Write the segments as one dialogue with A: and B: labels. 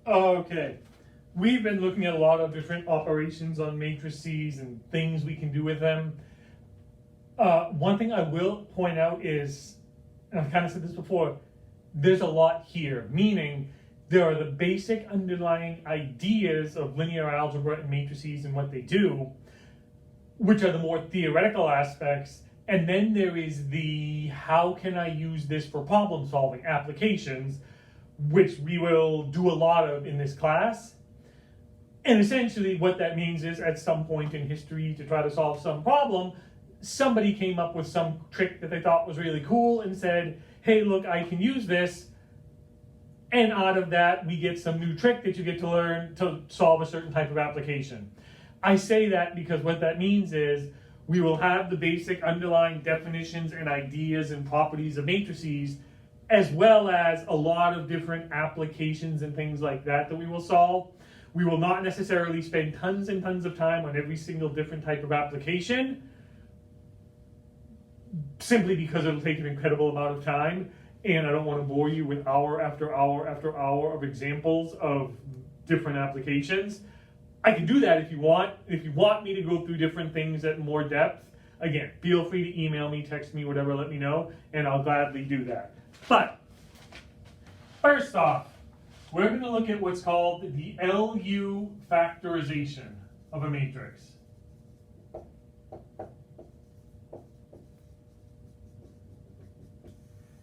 A: Okay, we've been looking at a lot of different operations on matrices and things we can do with them. One thing I will point out is, and I've kind of said this before, there's a lot here, meaning there are the basic underlying ideas of linear algebra and matrices and what they do, which are the more theoretical aspects, and then there is the how can I use this for problem solving applications, which we will do a lot of in this class. And essentially what that means is at some point in history to try to solve some problem, somebody came up with some trick that they thought was really cool and said, hey, look, I can use this. And out of that, we get some new trick that you get to learn to solve a certain type of application. I say that because what that means is we will have the basic underlying definitions and ideas and properties of matrices, as well as a lot of different applications and things like that we will solve. We will not necessarily spend tons and tons of time on every single different type of application, simply because it'll take an incredible amount of time, and I don't want to bore you with hour after hour after hour of examples of different applications. I can do that if you want. If you want me to go through different things at more depth, again, feel free to email me, text me, whatever, let me know, and I'll gladly do that. But first off, we're going to look at what's called the LU factorization of a matrix.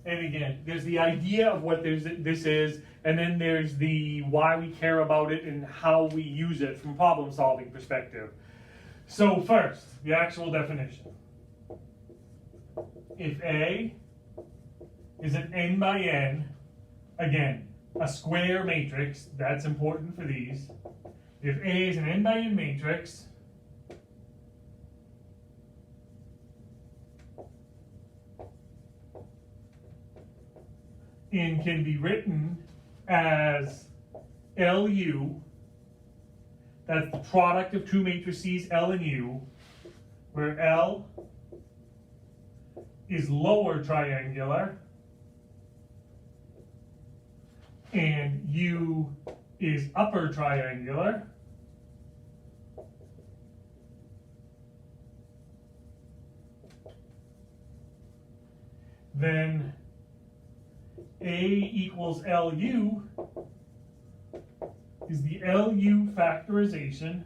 A: And again, there's the idea of what this is, and then there's the why we care about it and how we use it from a problem-solving perspective. So first, the actual definition. If A is an n by n, again, a square matrix, that's important for these. If A is an n by n matrix, and can be written as LU, that's the product of two matrices L and U, where L is lower triangular and U is upper triangular. Then A equals LU is the LU factorization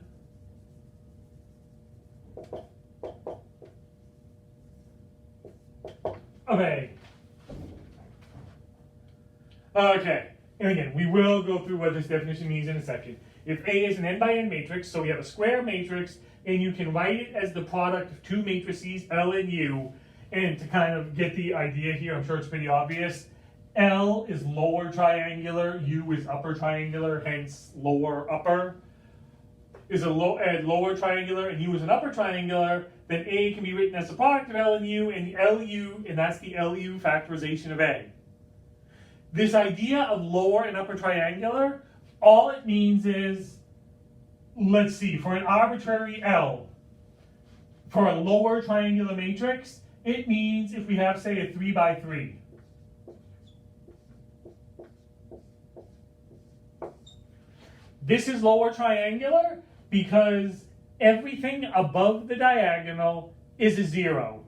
A: of A. Okay, and again, we will go through what this definition means in a second. If A is an n by n matrix, so we have a square matrix, and you can write it as the product of two matrices, L and U, and to kind of get the idea here, I'm sure it's pretty obvious, L is lower triangular, U is upper triangular, hence lower upper is a lower triangular, and U is an upper triangular, then A can be written as the product of L and U, and the LU, and that's the LU factorization of A. This idea of lower and upper triangular, all it means is, let's see, for an arbitrary L, for a lower triangular matrix, it means if we have, say, a 3 by 3. This is lower triangular because everything above the diagonal is a 0.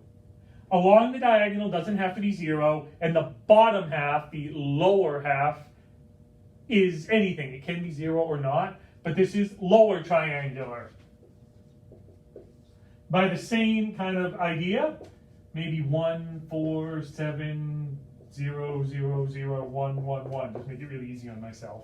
A: Along the diagonal doesn't have to be 0, and the bottom half, the lower half, is anything. It can be 0 or not, but this is lower triangular. By the same kind of idea, maybe 1, 4, 7, 0, 0, 0, 1, 1, 1. Just make it really easy on myself.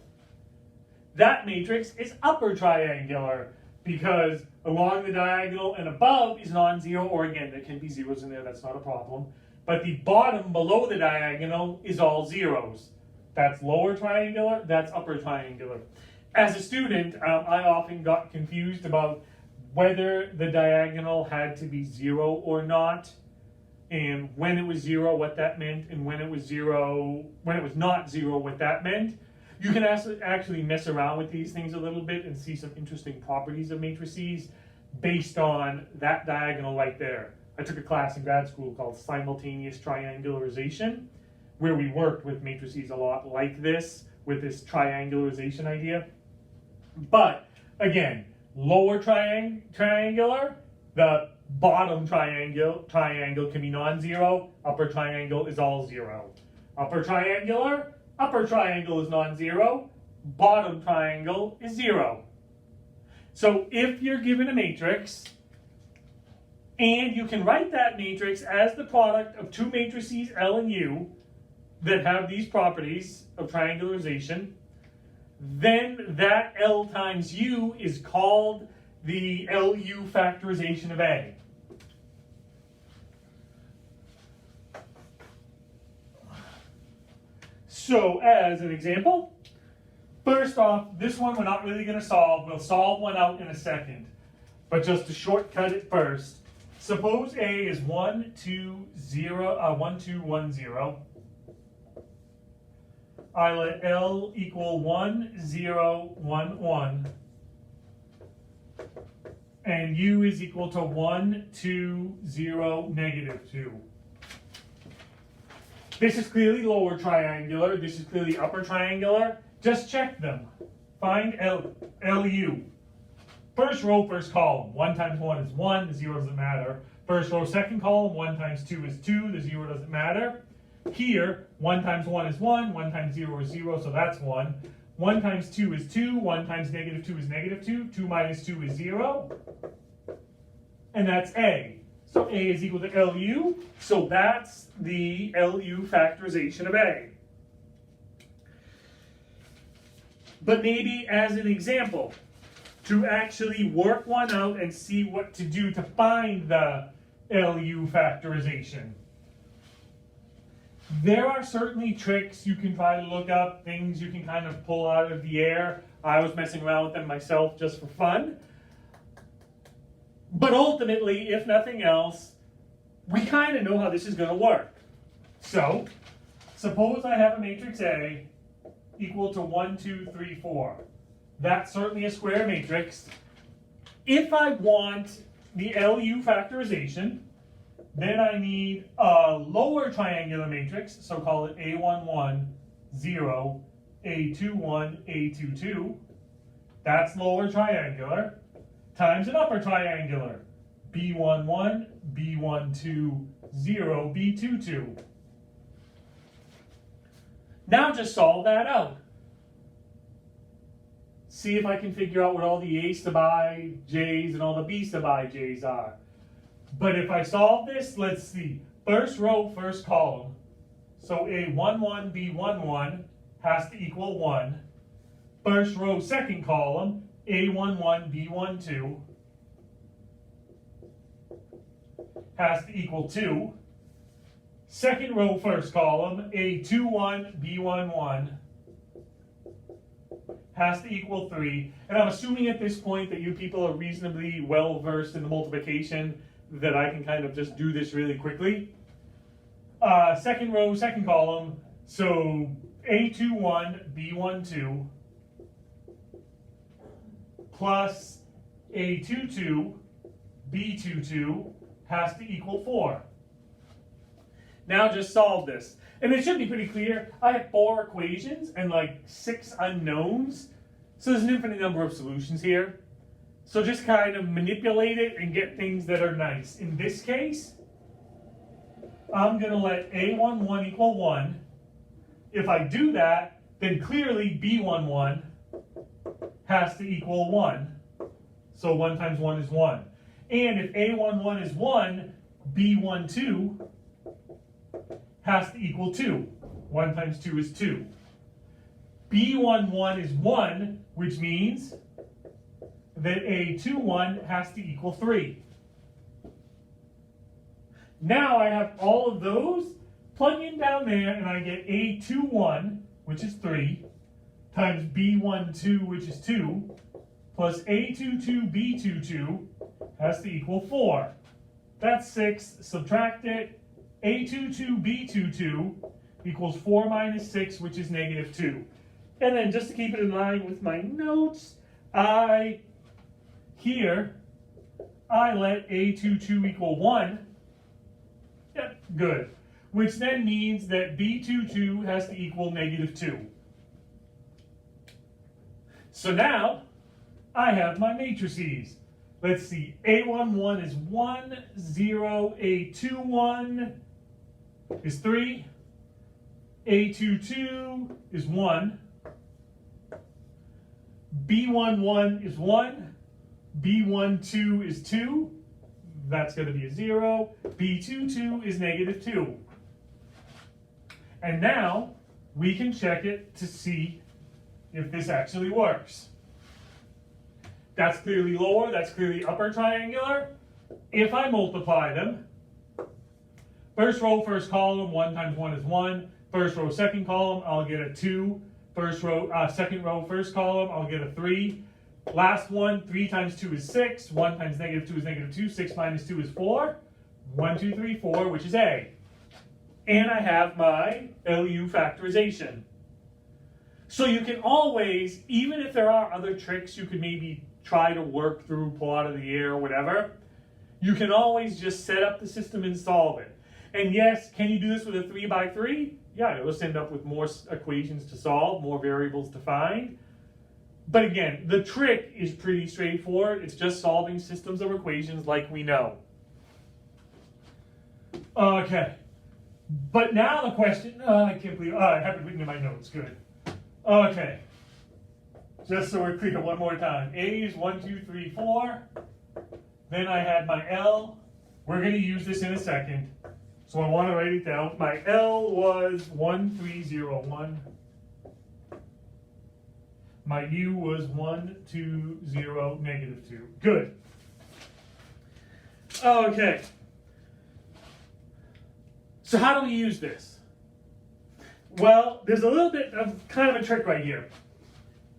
A: That matrix is upper triangular because along the diagonal and above is non-zero, or again, there can be zeros in there, that's not a problem. But the bottom below the diagonal is all zeros. That's lower triangular, that's upper triangular. As a student, I often got confused about whether the diagonal had to be 0 or not, and when it was 0, what that meant, and when it was not 0, what that meant. You can actually mess around with these things a little bit and see some interesting properties of matrices based on that diagonal right there. I took a class in grad school called simultaneous triangularization, where we worked with matrices a lot like this, with this triangularization idea. But again, lower triangular, the bottom triangle can be non-zero, upper triangle is all zero. Upper triangle is non-zero, bottom triangle is zero. So if you're given a matrix, and you can write that matrix as the product of two matrices L and U that have these properties of triangularization, then that L times U is called the LU factorization of A. So as an example, first off, this one we're not really going to solve. We'll solve one out in a second. But just to shortcut it first, suppose A is 1, 2, 1, 0. I let L equal 1, 0, 1, 1. And U is equal to 1, 2, 0, negative 2. This is clearly lower triangular. This is clearly upper triangular. Just check them. Find LU. First row, first column. 1 times 1 is 1. The 0 doesn't matter. First row, second column. 1 times 2 is 2. The 0 doesn't matter. Here, 1 times 1 is 1. 1 times 0 is 0, so that's 1. 1 times 2 is 2. 1 times negative 2 is negative 2. 2 minus 2 is 0. And that's A. So A is equal to LU. So that's the LU factorization of A. But maybe as an example, to actually work one out and see what to do to find the LU factorization. There are certainly tricks you can try to look up, things you can kind of pull out of the air. I was messing around with them myself just for fun. But ultimately, if nothing else, we kind of know how this is going to work. So, suppose I have a matrix A equal to 1, 2, 3, 4. That's certainly a square matrix. If I want the LU factorization, then I need a lower triangular matrix, so call it A11, 0, A21, A22. That's lower triangular, times an upper triangular, B11, B12, 0, B22. Now just solve that out. See if I can figure out what all the A's to buy J's and all the B's to buy J's are. But if I solve this, let's see. First row, first column. So A11, B11 has to equal 1. First row, second column, A11, B12 has to equal 2. Second row, first column, A21, B11 has to equal 3. And I'm assuming at this point that you people are reasonably well versed in the multiplication, that I can kind of just do this really quickly. Second row, second column, so A21, B12 plus A22, B22 has to equal 4. Now just solve this. And it should be pretty clear. I have 4 equations and like 6 unknowns. So there's an infinite number of solutions here. So just kind of manipulate it and get things that are nice. In this case, I'm going to let A11 equal 1. If I do that, then clearly B11 has to equal 1. So 1 times 1 is 1. And if A11 is 1, B12 has to equal 2. 1 times 2 is 2. B11 is 1, which means that A21 has to equal 3. Now I have all of those, plug in down there, and I get A21, which is 3, times B12, which is 2, plus A22, B22 has to equal 4. That's 6, subtract it, A22, B22 equals 4 minus 6, which is negative 2. And then just to keep it in line with my notes, I let A22 equal 1. Yep, good. which then means that B22 has to equal -2. So now I have my matrices. Let's see, A11 is 1, 0, A21 is 3, A22 is 1, B11 is 1, B12 is 2, that's going to be a 0, B22 is -2. And now we can check it to see if this actually works. That's clearly lower, that's clearly upper triangular. If I multiply them, first row, first column, 1 times 1 is 1. First row, second column, I'll get a 2. First row, second row, first column, I'll get a 3. Last one, 3 times 2 is 6. 1 times -2 is -2. 6 minus 2 is 4. 1, 2, 3, 4, which is A. And I have my LU factorization. So you can always, even if there are other tricks you could maybe try to work through, pull out of the air or whatever, you can always just set up the system and solve it. And yes, can you do this with a 3x3? Yeah, you'll just end up with more equations to solve, more variables to find. But again, the trick is pretty straightforward. It's just solving systems of equations like we know. Okay. But now the question, I can't believe, I have it written in my notes, good. Okay. Just so we're clear one more time. A is 1, 2, 3, 4. Then I had my L. We're going to use this in a second. So I want to write it down. My L was 1301. My U was 120, -2. Good. Okay. So how do we use this? Well, there's a little bit of kind of a trick right here.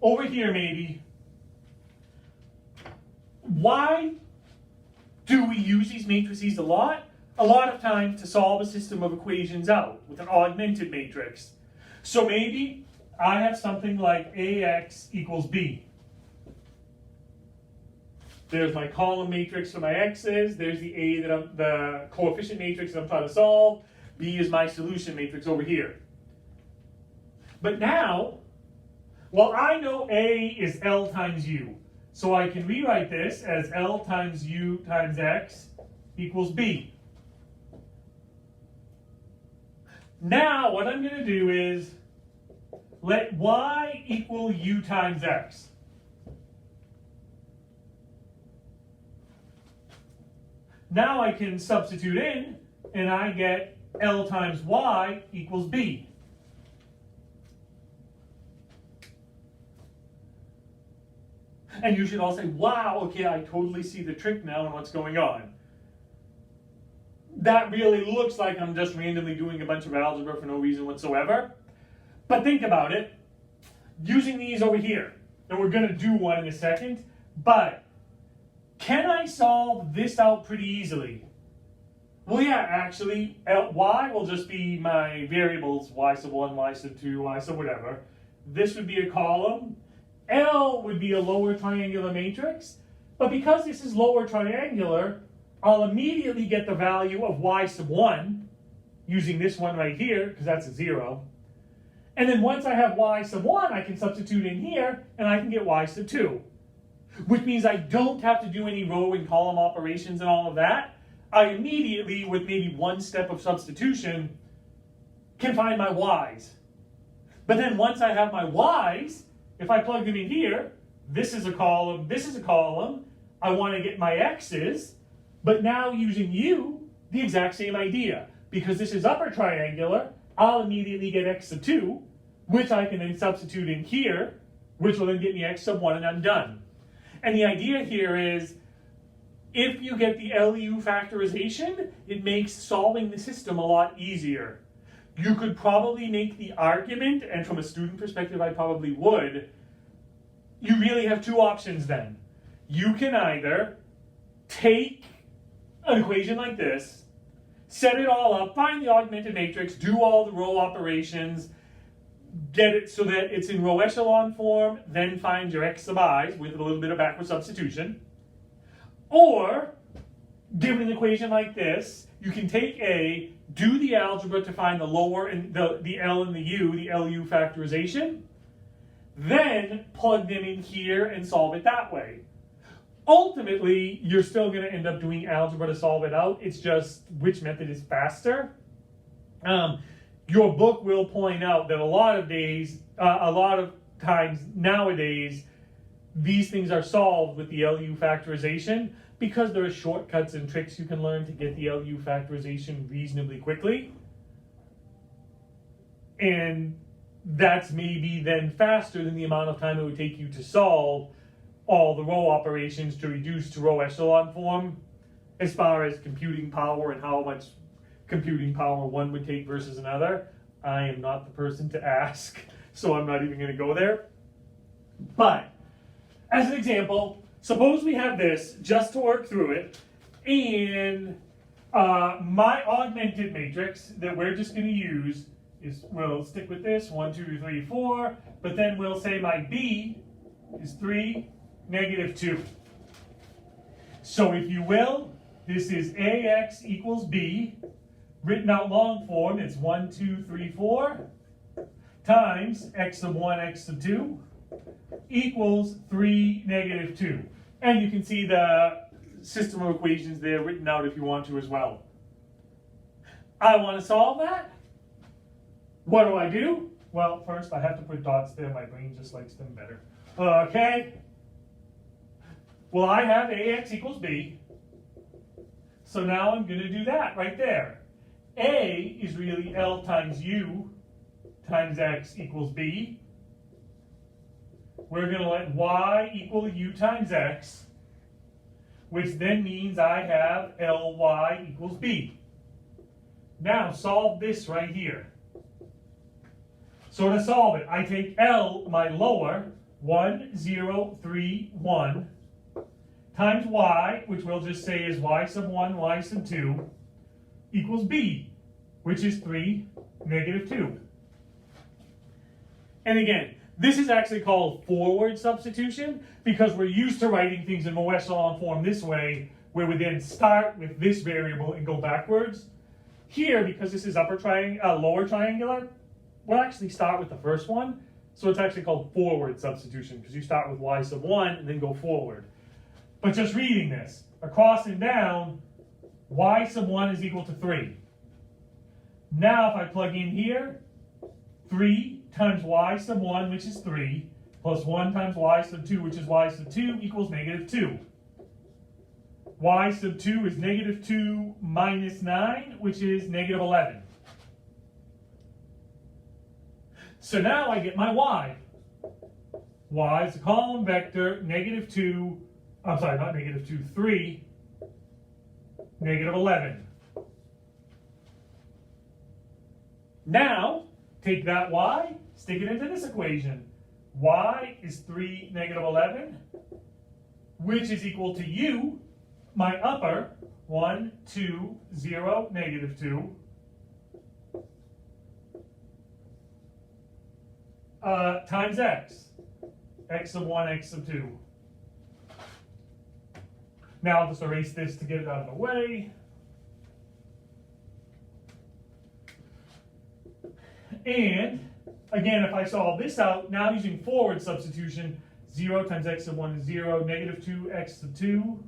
A: Over here, maybe. Why do we use these matrices a lot? A lot of times to solve a system of equations out with an augmented matrix. So maybe I have something like AX equals B. There's my column matrix for my x's. There's the A that the coefficient matrix that I'm trying to solve. B is my solution matrix over here. But now, well, I know A is L times U. So I can rewrite this as L times U times X equals B. Now, what I'm going to do is let Y equal U times X. Now I can substitute in, and I get L times Y equals B. And you should all say, wow, okay, I totally see the trick now and what's going on. That really looks like I'm just randomly doing a bunch of algebra for no reason whatsoever. But think about it. Using these over here, and we're going to do one in a second, but can I solve this out pretty easily? Well, yeah, actually, Y will just be my variables, Y sub 1, Y sub 2, Y sub whatever. This would be a column. L would be a lower triangular matrix, but because this is lower triangular, I'll immediately get the value of Y sub 1 using this one right here, because that's a 0. And then once I have Y sub 1, I can substitute in here, and I can get Y sub 2. Which means I don't have to do any row and column operations and all of that. I immediately, with maybe one step of substitution, can find my Y's. But then once I have my Y's, if I plug them in here, this is a column, this is a column, I want to get my X's, but now using U, the exact same idea. Because this is upper triangular, I'll immediately get X sub 2, which I can then substitute in here, which will then get me X sub 1, and I'm done. And the idea here is, if you get the LU factorization, it makes solving the system a lot easier. You could probably make the argument, and from a student perspective I probably would, you really have two options then. You can either take an equation like this, set it all up, find the augmented matrix, do all the row operations, get it so that it's in row echelon form, then find your X sub i's with a little bit of backward substitution. Or, given an equation like this, you can take A, do the algebra to find the lower and the L and the U, the LU factorization, then plug them in here and solve it that way. Ultimately, you're still going to end up doing algebra to solve it out. It's just which method is faster. Your book will point out that a lot of times nowadays, these things are solved with the LU factorization because there are shortcuts and tricks you can learn to get the LU factorization reasonably quickly. And that's maybe then faster than the amount of time it would take you to solve all the row operations to reduce to row echelon form as far as computing power and how much computing power one would take versus another. I am not the person to ask, so I'm not even going to go there. But as an example, suppose we have this just to work through it, and my augmented matrix that we're just going to use is, we'll stick with this, 1, 2, 3, 4, but then we'll say my B is 3, -2. So if you will, this is AX equals B, written out long form, it's 1, 2, 3, 4, times X sub 1, X sub 2, equals 3, -2. And you can see the system of equations there written out if you want to as well. I want to solve that. What do? Well, first I have to put dots there. My brain just likes them better. Okay. Well, I have AX equals B. So now I'm going to do that right there. A is really L times U times X equals B. We're going to let Y equal U times X, which then means I have Ly equals B. Now solve this right here. So to solve it, I take L, my lower, 1, 0, 3, 1, times Y, which we'll just say is Y sub 1, Y sub 2, equals B, which is 3, -2. And again, this is actually called forward substitution because we're used to writing things in more echelon form this way, where we then start with this variable and go backwards. Here, because this is lower triangular, we'll actually start with the first one. So it's actually called forward substitution because you start with Y sub 1 and then go forward. But just reading this, across and down, Y sub 1 is equal to 3. Now if I plug in here, 3 times Y sub 1, which is 3, plus 1 times Y sub 2, which is Y sub 2, equals -2. Y sub 2 is -2 minus 9, which is -11. So now I get my Y. Y is a column vector, -2, I'm sorry, not -2, 3, -11. Now, take that Y, stick it into this equation. Y is 3, -11, which is equal to U, my upper, 1, 2, 0, -2, times X, X sub 1, X sub 2. Now I'll just erase this to get it out of the way. And again, if I solve this out, now using forward substitution, 0 times X sub 1 is 0, -2 X sub 2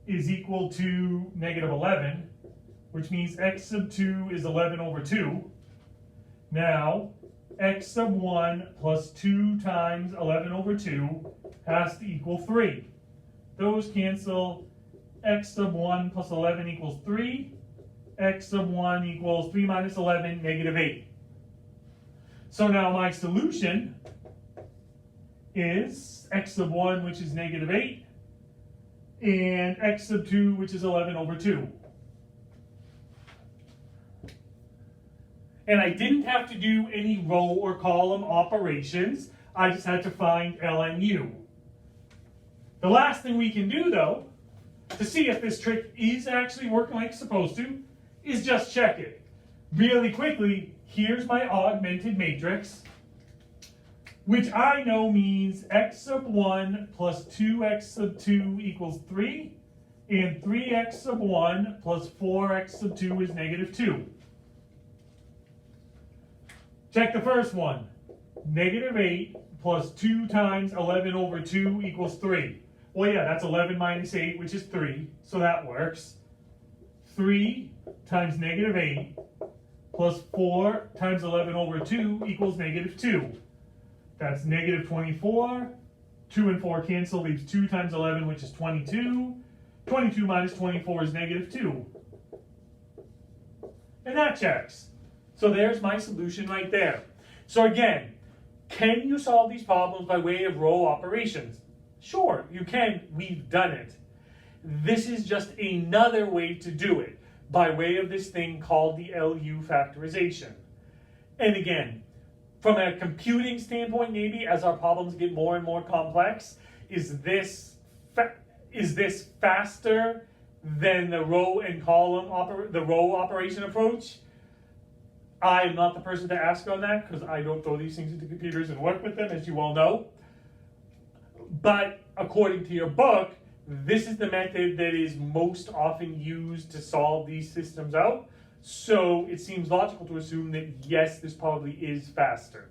A: is equal to -11, which means X sub 2 is 11 over 2. Now, X sub 1 plus 2 times 11 over 2 has to equal 3. Those cancel. X sub 1 plus 11 equals 3. X sub 1 equals 3 minus 11, -8. So now my solution is X sub 1, which is -8, and X sub 2, which is 11 over 2. And I didn't have to do any row or column operations. I just had to find L and U. The last thing we can do, though, to see if this trick is actually working like it's supposed to, is just check it. Really quickly, here's my augmented matrix, which I know means X sub 1 plus 2X sub 2 equals 3, And 3x sub 1 plus 4x sub 2 is negative 2. Check the first one. Negative 8 plus 2 times 11 over 2 equals 3. Well, yeah, that's 11 minus 8, which is 3, so that works. 3 times negative 8 plus 4 times 11 over 2 equals negative 2. That's negative 24. 2 and 4 cancel, leaves 2 times 11, which is 22. 22 minus 24 is negative 2. And that checks. So there's my solution right there. So again, can you solve these problems by way of row operations? Sure, you can. We've done it. This is just another way to do it, by way of this thing called the LU factorization. And again, from a computing standpoint, maybe as our problems get more and more complex, is this faster than the row and column row operation approach? I'm not the person to ask on that because I don't throw these things into computers and work with them, as you all know. But according to your book, this is the method that is most often used to solve these systems out. So it seems logical to assume that yes, this probably is faster.